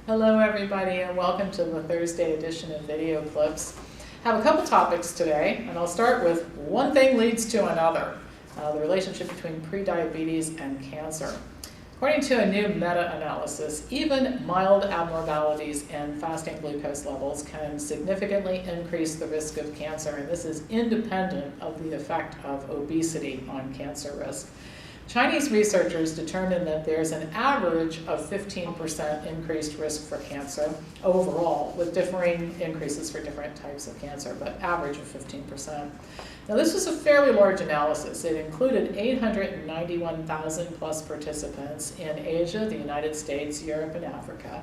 Hello everybody and welcome to the Thursday edition of Video Clips. I have a couple topics today and I'll start with one thing leads to another, the relationship between prediabetes and cancer. According to a new meta-analysis, even mild abnormalities in fasting glucose levels can significantly increase the risk of cancer, and this is independent of the effect of obesity on cancer risk. Chinese researchers determined that there's an average of 15% increased risk for cancer overall, with differing increases for different types of cancer, but average of 15%. Now this was a fairly large analysis. It included 891,000 plus participants in Asia, the United States, Europe, and Africa.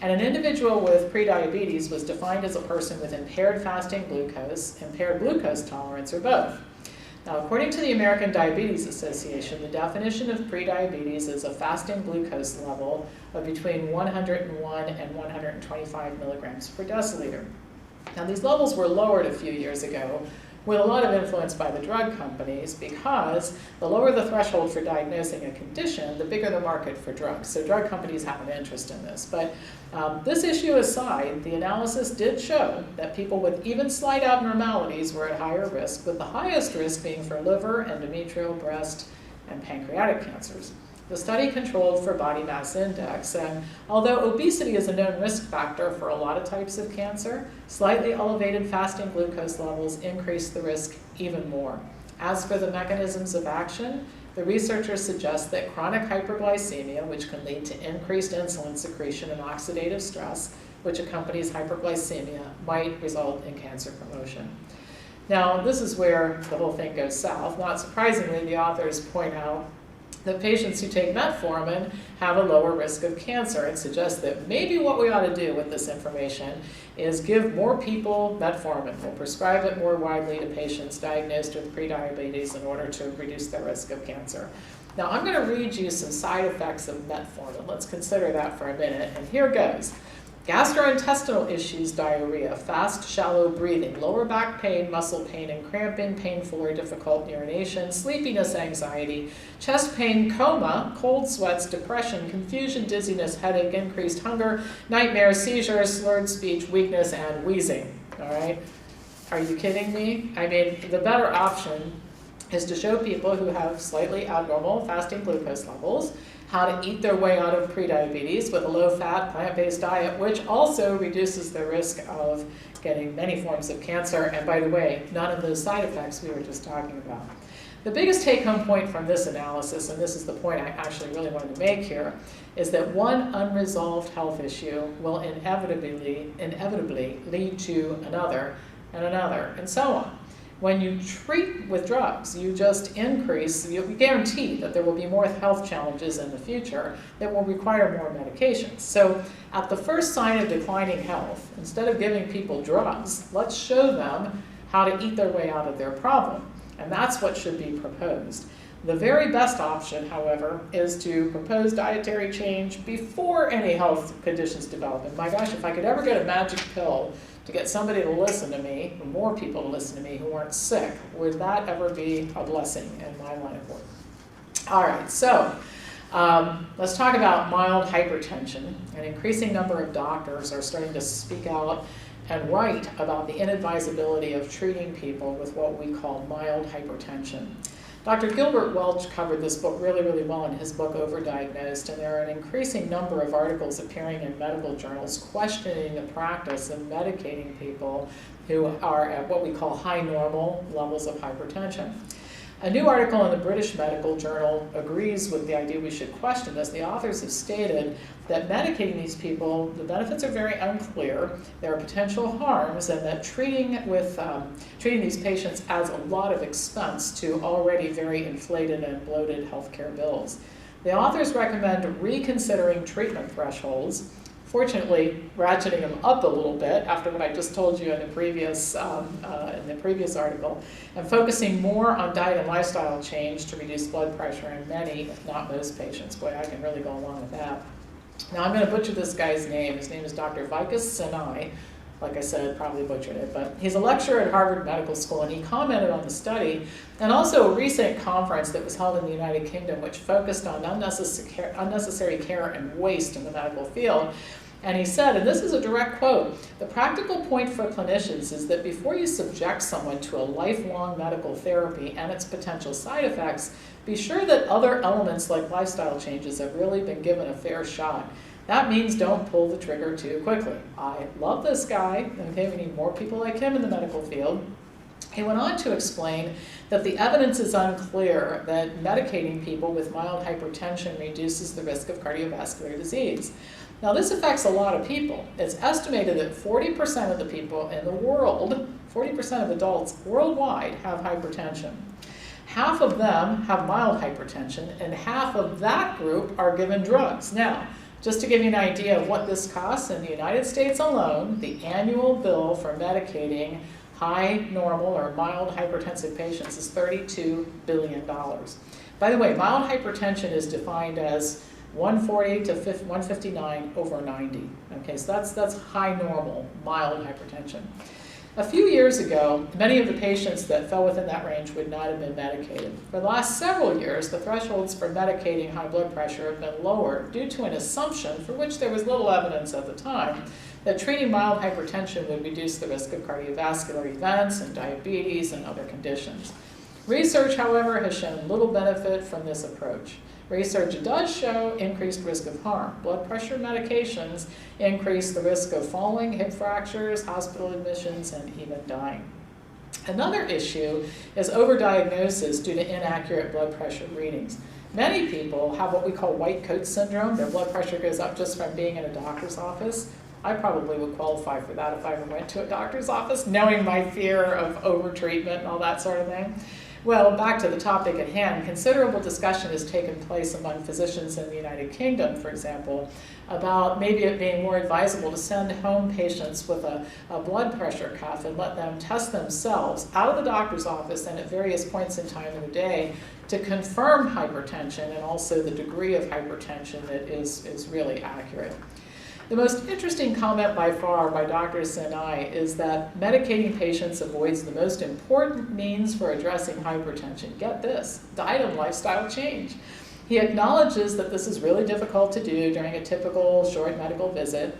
And an individual with prediabetes was defined as a person with impaired fasting glucose, impaired glucose tolerance, or both. Now, according to the American Diabetes Association, the definition of prediabetes is a fasting glucose level of between 101 and 125 milligrams per deciliter. Now, these levels were lowered a few years ago with a lot of influence by the drug companies, because the lower the threshold for diagnosing a condition, the bigger the market for drugs. So drug companies have an interest in this. But this issue aside, the analysis did show that people with even slight abnormalities were at higher risk, with the highest risk being for liver, endometrial, breast, and pancreatic cancers. The study controlled for body mass index, and although obesity is a known risk factor for a lot of types of cancer, slightly elevated fasting glucose levels increase the risk even more. As for the mechanisms of action, the researchers suggest that chronic hyperglycemia, which can lead to increased insulin secretion and oxidative stress, which accompanies hyperglycemia, might result in cancer promotion. Now, this is where the whole thing goes south. Not surprisingly, the authors point out that patients who take metformin have a lower risk of cancer, and suggest that maybe what we ought to do with this information is give more people metformin. We'll prescribe it more widely to patients diagnosed with prediabetes in order to reduce their risk of cancer. Now, I'm going to read you some side effects of metformin. Let's consider that for a minute, and here goes. Gastrointestinal issues, diarrhea, fast, shallow breathing, lower back pain, muscle pain and cramping, painful or difficult urination, sleepiness, anxiety, chest pain, coma, cold sweats, depression, confusion, dizziness, headache, increased hunger, nightmares, seizures, slurred speech, weakness, and wheezing. All right? Are you kidding me? I mean, the better option is to show people who have slightly abnormal fasting glucose levels how to eat their way out of prediabetes with a low-fat, plant-based diet, which also reduces the risk of getting many forms of cancer, and by the way, none of those side effects we were just talking about. The biggest take-home point from this analysis, and this is the point I actually really wanted to make here, is that one unresolved health issue will inevitably lead to another, and so on. When you treat with drugs, you just you guarantee that there will be more health challenges in the future that will require more medications. So at the first sign of declining health, instead of giving people drugs, let's show them how to eat their way out of their problem. And that's what should be proposed. The very best option, however, is to propose dietary change before any health conditions develop. And my gosh, if I could ever get a magic pill to get somebody to listen to me, or more people to listen to me who aren't sick, would that ever be a blessing in my line of work? All right, so let's talk about mild hypertension. An increasing number of doctors are starting to speak out and write about the inadvisability of treating people with what we call mild hypertension. Dr. Gilbert Welch covered this book really, really well in his book, Overdiagnosed, and there are an increasing number of articles appearing in medical journals questioning the practice of medicating people who are at what we call high normal levels of hypertension. A new article in the British Medical Journal agrees with the idea we should question this. The authors have stated that medicating these people, the benefits are very unclear, there are potential harms, and that treating these patients adds a lot of expense to already very inflated and bloated healthcare bills. The authors recommend reconsidering treatment thresholds, fortunately ratcheting them up a little bit after what I just told you in the previous article, and focusing more on diet and lifestyle change to reduce blood pressure in many, if not most patients. Boy, I can really go along with that. Now I'm going to butcher this guy's name. His name is Dr. Vikas Sinai. Like I said, probably butchered it, but he's a lecturer at Harvard Medical School, and he commented on the study and also a recent conference that was held in the United Kingdom which focused on unnecessary care and waste in the medical field. And he said, and this is a direct quote, "The practical point for clinicians is that before you subject someone to a lifelong medical therapy and its potential side effects, be sure that other elements like lifestyle changes have really been given a fair shot. That means don't pull the trigger too quickly." I love this guy, okay, we need more people like him in the medical field. He went on to explain that the evidence is unclear that medicating people with mild hypertension reduces the risk of cardiovascular disease. Now, this affects a lot of people. It's estimated that 40% of the people in the world, 40% of adults worldwide have hypertension. Half of them have mild hypertension, and half of that group are given drugs. Now, just to give you an idea of what this costs, in the United States alone, the annual bill for medicating high, normal, or mild hypertensive patients is $32 billion. By the way, mild hypertension is defined as 140 to 159 over 90. Okay, so that's high normal, mild hypertension. A few years ago, many of the patients that fell within that range would not have been medicated. For the last several years, the thresholds for medicating high blood pressure have been lowered due to an assumption, for which there was little evidence at the time, that treating mild hypertension would reduce the risk of cardiovascular events and diabetes and other conditions. Research, however, has shown little benefit from this approach. Research does show increased risk of harm. Blood pressure medications increase the risk of falling, hip fractures, hospital admissions, and even dying. Another issue is overdiagnosis due to inaccurate blood pressure readings. Many people have what we call white coat syndrome. Their blood pressure goes up just from being in a doctor's office. I probably would qualify for that if I ever went to a doctor's office, knowing my fear of overtreatment and all that sort of thing. Well, back to the topic at hand, considerable discussion has taken place among physicians in the United Kingdom, for example, about maybe it being more advisable to send home patients with a blood pressure cuff and let them test themselves out of the doctor's office and at various points in time of the day to confirm hypertension and also the degree of hypertension that is really accurate. The most interesting comment by far by Dr. Sinai is that medicating patients avoids the most important means for addressing hypertension. Get this, diet and lifestyle change. He acknowledges that this is really difficult to do during a typical short medical visit,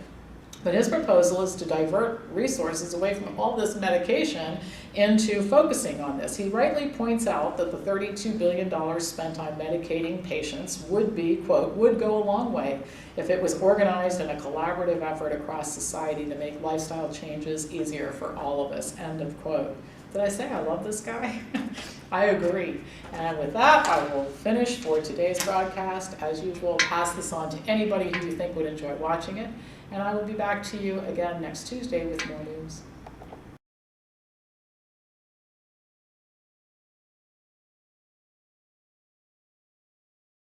but his proposal is to divert resources away from all this medication into focusing on this. He rightly points out that the $32 billion spent on medicating patients would be, quote, would go a long way if it was organized in a collaborative effort across society to make lifestyle changes easier for all of us, end of quote. Did I say I love this guy? I agree. And with that, I will finish for today's broadcast. As usual, pass this on to anybody who you think would enjoy watching it. And I will be back to you again next Tuesday with more news.